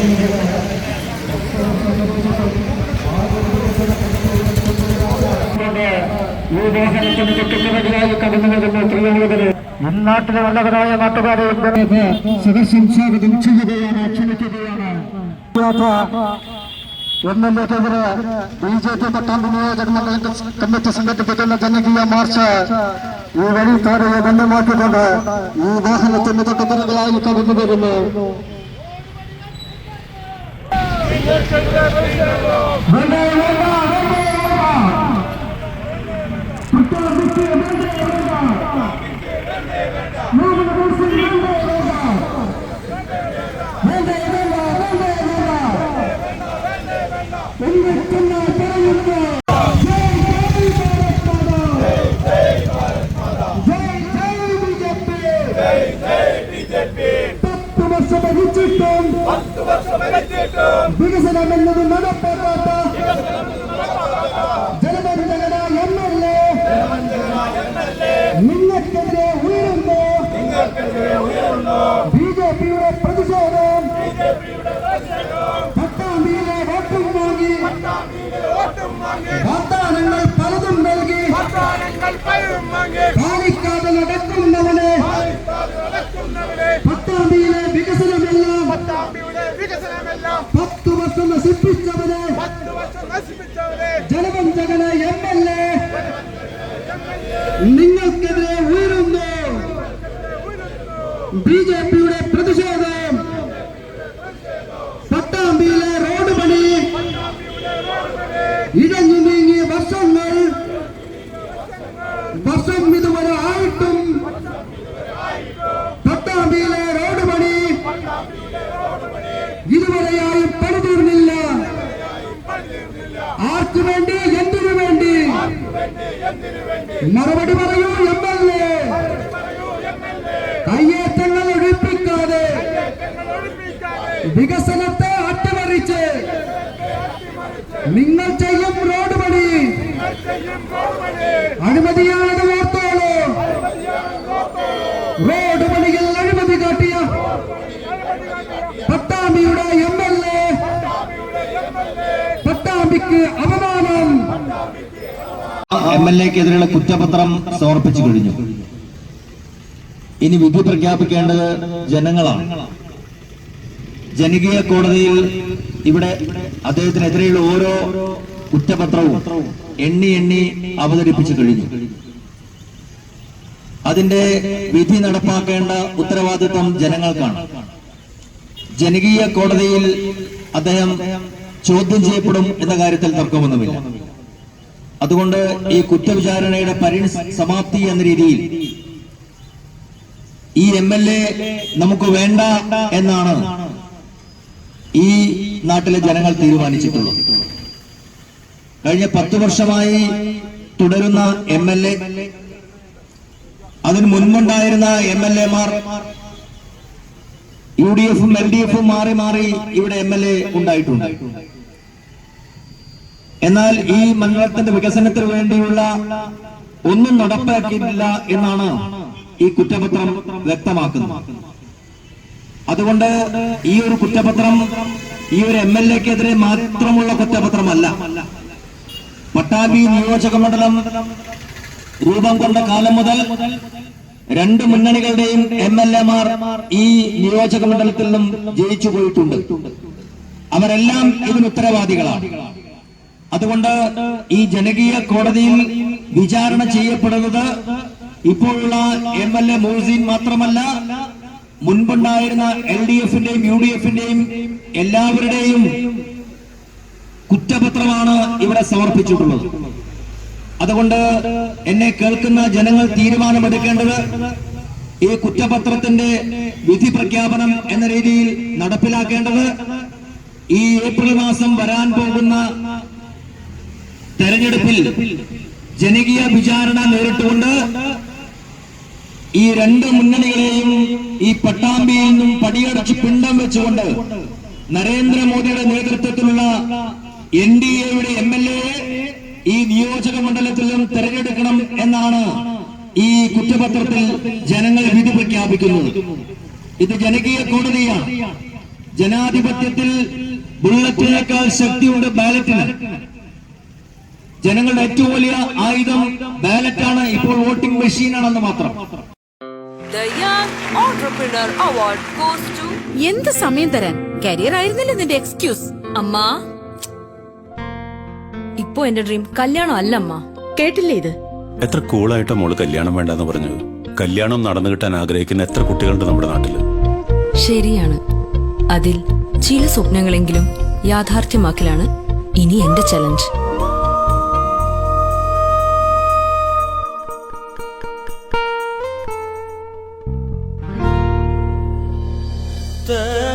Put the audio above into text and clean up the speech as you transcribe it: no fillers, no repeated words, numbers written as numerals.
ഈ വാഹനത്തിന് ചുറ്റുപിറകിലായി കടന്നു വരുന്ന പ്രിയമുള്ളവരെ നാട്ടിലെ നല്ലവരായ നാട്ടുകാരെ സദസ്യം സ്വാഗതം ചെയ്യുകയാണ്, ക്ഷണിക്കുകയാണ്. എംഎൽഎക്കെതിരെ BJP പട്ടാമ്പി നിയോജക മണ്ഡലം കമ്മിറ്റി സംഘടിപ്പിക്കുന്ന ജനകീയ മാർച്ച് ഈ വഴിക്കാരെ ബന്ധമാക്കിക്കൊണ്ട് ഈ വാഹനത്തിന് തൊട്ടുപിറകിലായി കടന്നു വരുന്നു. വികസനമെന്നത് നടപ്പാക്കാത്ത ജനപരിചകനായ MLA നിങ്ങൾക്കെതിരെ ഉയരുന്നു. BJPയുടെ പ്രതിഷേധം. പട്ടാമ്പിയിലെ വോട്ടും വാങ്ങി വാഗ്ദാനങ്ങൾ പലതും നൽകി പാലിക്കാതെ നടക്കുന്നവനെ പട്ടാമ്പിയിലെ വികസനമെല്ലാം 10 വർഷം നശിപ്പിച്ചവനെ ജനപഞ്ചകന MLA നിങ്ങൾക്കെതിരെ ഉയരുന്നു. BJPയുടെ പ്രതിഷേധം. പട്ടാമ്പിയിലെ റോഡ് പണി ഇഴഞ്ഞു നീങ്ങിയ വർഷം ഇതുവരെ ആയിട്ടും പട്ടാമ്പിയിലെ റോഡ് പണി ഇതുവരെയായും പണി തീർന്നില്ല. ആർക്കു വേണ്ടി, എന്തിനു വേണ്ടി? മറുപടി പറയൂ MLA. കയ്യേറ്റങ്ങൾ ഒഴിപ്പിക്കാതെ വികസനത്തെ അട്ടിമറിച്ച് നിങ്ങൾ ചെയ്യും റോഡ് പണി അഴിമതിയാണെന്ന് ഓർത്തോളൂ. റോഡ് പണിയിൽ അഴിമതി കാട്ടിയ പട്ടാമ്പിയുടെ MLA പട്ടാമ്പിക്ക് അപമാനം. MLAക്കെതിരെയുള്ള കുറ്റപത്രം സമർപ്പിച്ചു കഴിഞ്ഞു. ഇനി വിധി പ്രഖ്യാപിക്കേണ്ടത് ജനങ്ങളാണ്. ജനകീയ കോടതിയിൽ ഇവിടെ അദ്ദേഹത്തിനെതിരെയുള്ള ഓരോ കുറ്റപത്രവും എണ്ണി അവതരിപ്പിച്ചു കഴിഞ്ഞു. അതിന്റെ വിധി നടപ്പാക്കേണ്ട ഉത്തരവാദിത്വം ജനങ്ങൾക്കാണ്. ജനകീയ കോടതിയിൽ അദ്ദേഹം ചോദ്യം ചെയ്യപ്പെടും എന്ന കാര്യത്തിൽ തർക്കമൊന്നുമില്ല. അതുകൊണ്ട് ഈ കുറ്റവിചാരണയുടെ പരിസമാപ്തി എന്ന രീതിയിൽ ഈ MLA നമുക്ക് വേണ്ട എന്നാണ് ഈ നാട്ടിലെ ജനങ്ങൾ തീരുമാനിച്ചിട്ടുള്ളത്. കഴിഞ്ഞ 10 വർഷമായി തുടരുന്ന MLA, അതിന് മുൻപുണ്ടായിരുന്ന MLAമാർ UDFും LDFും മാറി ഇവിടെ MLA ഉണ്ടായിട്ടുണ്ട്. എന്നാൽ ഈ മണ്ഡലത്തിന്റെ വികസനത്തിന് വേണ്ടിയുള്ള ഒന്നും നടപ്പാക്കിയിട്ടില്ല എന്നാണ് ഈ കുറ്റപത്രം വ്യക്തമാക്കുന്നത്. അതുകൊണ്ട് ഈ ഒരു കുറ്റപത്രം ഈ ഒരു MLAക്കെതിരെ മാത്രമുള്ള കുറ്റപത്രമല്ല. പട്ടാമ്പി നിയോജക മണ്ഡലം രൂപം കൊണ്ട കാലം മുതൽ 2 മുന്നണികളുടെയും MLAമാർ ഈ നിയോജക മണ്ഡലത്തിൽ നിന്നും ജയിച്ചു പോയിട്ടുണ്ട്. അവരെല്ലാം ഇതിന് ഉത്തരവാദികളാണ്. അതുകൊണ്ട് ഈ ജനകീയ കോടതിയിൽ വിചാരണ ചെയ്യപ്പെടുന്നത് ഇപ്പോഴുള്ള MLA മൊഹ്സിൻ മാത്രമല്ല, മുൻപുണ്ടായിരുന്ന LDFന്റെയും UDFന്റെയും എല്ലാവരുടെയും കുറ്റപത്രമാണ് ഇവിടെ സമർപ്പിച്ചിട്ടുള്ളത്. അതുകൊണ്ട് എന്നെ കേൾക്കുന്ന ജനങ്ങൾ തീരുമാനമെടുക്കേണ്ടത് ഈ കുറ്റപത്രത്തിന്റെ വിധി പ്രഖ്യാപനം എന്ന രീതിയിൽ നടപ്പിലാക്കേണ്ടത് ഈ ഏപ്രിൽ മാസം വരാൻ പോകുന്ന തെരഞ്ഞെടുപ്പിൽ ജനകീയ വിചാരണ നേരിട്ടുകൊണ്ട് ഈ 2 മുന്നണികളെയും ഈ പട്ടാമ്പിയിൽ നിന്നും പടിയടച്ച് പിണ്ടം വെച്ചുകൊണ്ട് നരേന്ദ്രമോദിയുടെ നേതൃത്വത്തിലുള്ള NDAയുടെ MLA ഈ നിയോജക മണ്ഡലത്തിലും തെരഞ്ഞെടുക്കണം എന്നാണ് ഈ കുറ്റപത്രത്തിൽ ജനങ്ങൾ വിധി പ്രഖ്യാപിക്കുന്നത്. ഇത് ജനകീയ കോടതിയാണ്. ജനാധിപത്യത്തിൽ ബുള്ളറ്റിനേക്കാൾ ശക്തിയുണ്ട് ബാലറ്റിന്. ജനങ്ങളുടെ ഏറ്റവും വലിയ ആയുധം ബാലറ്റാണ്, ഇപ്പോൾ വോട്ടിംഗ് മെഷീനാണെന്ന് മാത്രം. The Young Entrepreneur Award goes to എന്ത് സമയം തരാൻ? കരിയർ ആയിരുന്നില്ല നിന്റെ എക്സ്ക്യൂസ്. അമ്മ. ഇപ്പോ എന്റെ ഡ്രീം കല്യാണം അല്ല അമ്മ. കേട്ടില്ലേ ഇത്? എത്ര കൂളായിട്ടാ മോള് കല്യാണം വേണ്ടെന്ന് പറഞ്ഞത്. കല്യാണം നടന്നു കിട്ടാൻ ആഗ്രഹിക്കുന്ന എത്ര കുട്ടികളുണ്ട് നമ്മുടെ നാട്ടില്. ശരിയാണ്. അതിൽ ചില സ്വപ്നങ്ങളെങ്കിലും യാഥാർത്ഥ്യമാക്കലാണ് ഇനി എന്റെ ചലഞ്ച്. the